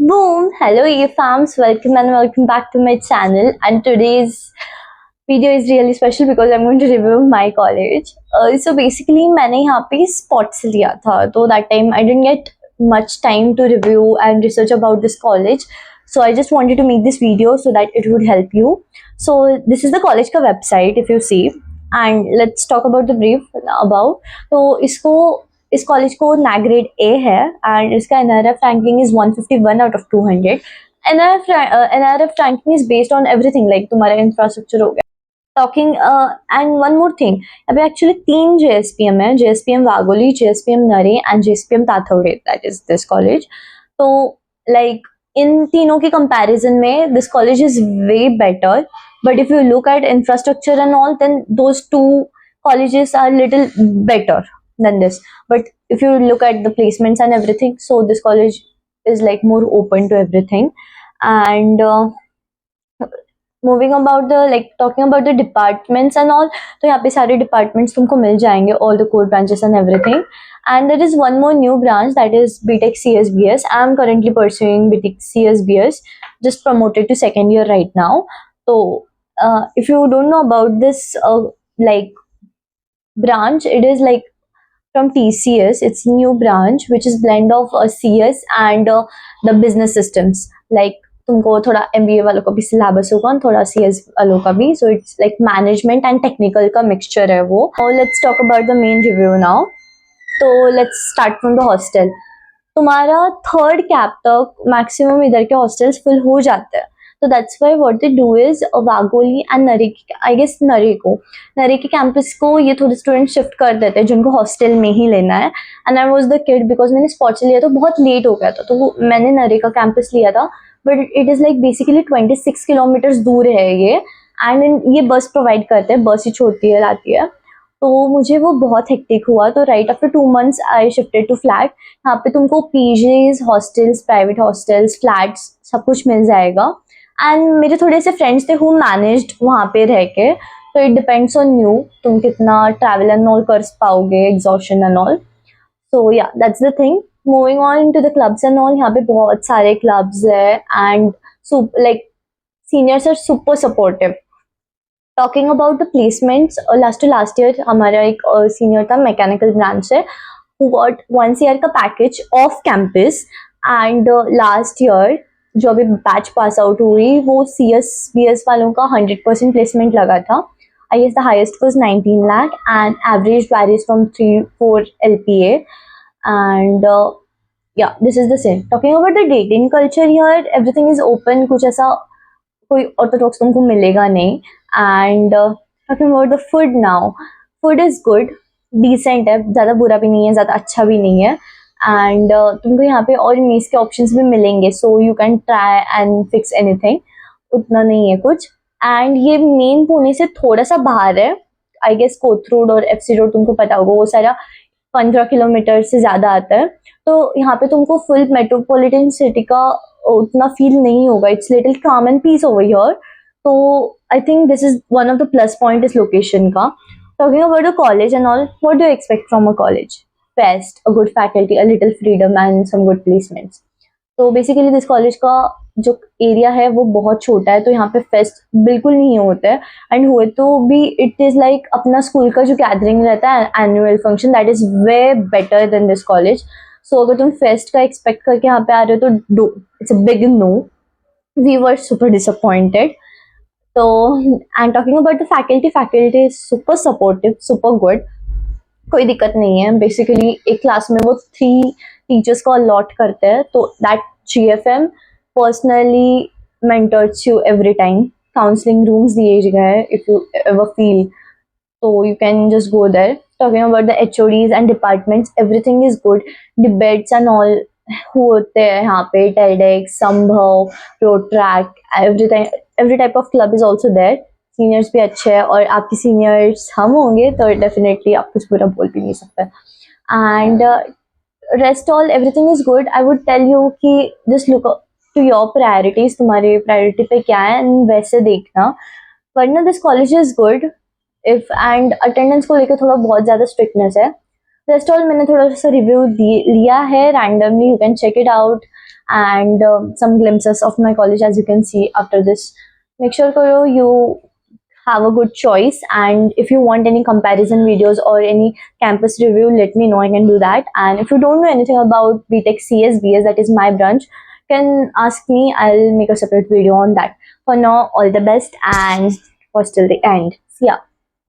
Boom! Hello, EFAMs. Welcome and welcome back to my channel. And today's video is really special because I'm going to review my college. So basically, मैंने यहाँ पे spots लिया था. So that time I didn't get much time to review and research about this college. So I just wanted to make this video so that it would help you. So this is the college का website if you see. And let's talk about the brief about. तो इसको इस college को NAC grade A है and इसका NRF ranking is 151 out of 200. NRF ranking is based on everything like तुम्हारा infrastructure हो गया talking and one more thing. अभी एक्चुअली 3 JSPM है, JSPM Wagholi, JSPM Narhe and JSPM Tathawade. That is this college. तो like इन तीनों के कंपैरिजन में this college is way better, but if you look at infrastructure and all, then those two colleges are little better than this. But if you look at the placements and everything, so this college is like more open to everything. And moving about the like talking about the departments and all, तो यहाँ पे सारे departments तुमको मिल जाएंगे, all the core branches and everything. And there is one more new branch, that is BTech CSBS. I am currently pursuing BTech CSBS, just promoted to second year right now. So if you don't know about this like branch, it is like from TCS. It's new branch which is blend of CS and the business systems. Like तुमको थोड़ा MBA वालों का भी syllabus होगा, थोड़ा CS वालों का भी. So it's like management and technical का mixture है वो. Now let's talk about the main review now. तो let's start from the hostel. तुम्हारा थर्ड कैप तक मैक्सिमम इधर के हॉस्टल्स फुल हो जाते हैं. तो that's why what they do is Wagholi and Nare, I guess नरे के कैंपस को ये थोड़े स्टूडेंट शिफ्ट कर देते हैं जिनको हॉस्टल में ही लेना है. And I was the kid because मैंने स्पॉट्स लिया तो बहुत लेट हो गया था, तो मैंने नरे का कैंपस लिया था. But it is like basically 26 kilometres दूर है ये. एंड ये बस प्रोवाइड करते हैं, बस ही छोड़ती है लाती है. तो मुझे वो बहुत हेक्टिक हुआ. तो right after 2 months I shifted to flat. यहाँ पे तुमको PGs, hostels, private hostels, flats सब कुछ मिल जाएगा. एंड मेरे थोड़े से फ्रेंड्स थे हु मैनेज्ड वहाँ पे रह के. तो इट डिपेंड्स ऑन यू, तुम कितना ट्रैवल एंड ऑल कर पाओगे, exhaustion and all. So yeah that's the thing. Moving on to the clubs and all, यहाँ पे बहुत सारे क्लब्स है and like seniors are super supportive. Talking about the placements, last year हमारा एक senior था मैकेनिकल ब्रांच से, who got 1 CR का package off campus. And last year जो अभी बैच पास आउट हुई वो CSBS वालों का 100% प्लेसमेंट लगा था. I guess the highest was 19 lakh and average varies from 3-4 LPA. And yeah, this is the same. Talking about the dating culture here, everything is open. कुछ ऐसा कोई Orthodox तुमको मिलेगा नहीं. And talking about the food now, food is good, decent है, ज़्यादा बुरा भी नहीं है, ज़्यादा अच्छा भी नहीं है. एंड तुमको यहाँ पे और मील्स के ऑप्शंस भी मिलेंगे, so you can try and fix anything. उतना नहीं है कुछ. एंड ये मेन पुणे से थोड़ा सा बाहर है. आई गेस कोथरूड और FC रोड तुमको पता होगा, वो सारा 15 किलोमीटर से ज़्यादा आता है. तो यहाँ पे तुमको फुल मेट्रोपॉलिटन सिटी का उतना फील नहीं होगा. It's little calm and peace over here. तो I think this is one of the plus point इस लोकेशन का. Talking about the college and all, what do you expect from a college? Best, a good faculty, a little freedom and some good placements. तो basically this college का जो area है वो बहुत छोटा है, तो यहाँ पे फेस्ट बिल्कुल नहीं होता है. एंड हुए तो भी इट इज़ लाइक अपना स्कूल का जो गैदरिंग रहता है, annual function, that is way better than this college. So अगर तुम फेस्ट का एक्सपेक्ट करके यहाँ पे आ रहे हो तो do, it's a big no. We were super disappointed. तो and talking about the faculty is super supportive, super good, कोई दिक्कत नहीं है. बेसिकली एक क्लास में वो 3 टीचर्स को अलॉट करते हैं, तो that GFM personally mentors you every time. Counselling rooms दिए गए if you ever feel, so you can just go there. Talking about the HODs and departments, everything is good. Debates and all होते हैं यहाँ पे, TEDx, संभव, ProTrack, every type of club is also there. Seniors भी अच्छे हैं और आपकी सीनियर्स हम होंगे तो डेफिनेटली आप कुछ बुरा बोल भी नहीं सकते. And rest all everything is good. I would tell you कि just look to your priorities, तुम्हारी प्रायोरिटी पे क्या है एंड वैसे देखना. वरना this college is good if and attendance को लेकर थोड़ा बहुत ज़्यादा स्ट्रिक्टनेस है. रेस्ट ऑल मैंने थोड़ा सा रिव्यू लिया है randomly, you can check it out. and some glimpses of my college, as you can see after this. Make sure karo you have a good choice, and if you want any comparison videos or any campus review, let me know, I can do that. And if you don't know anything about BTech CSBS, that is my branch, can ask me, I'll make a separate video on that. For now, all the best and watch till the end. See ya.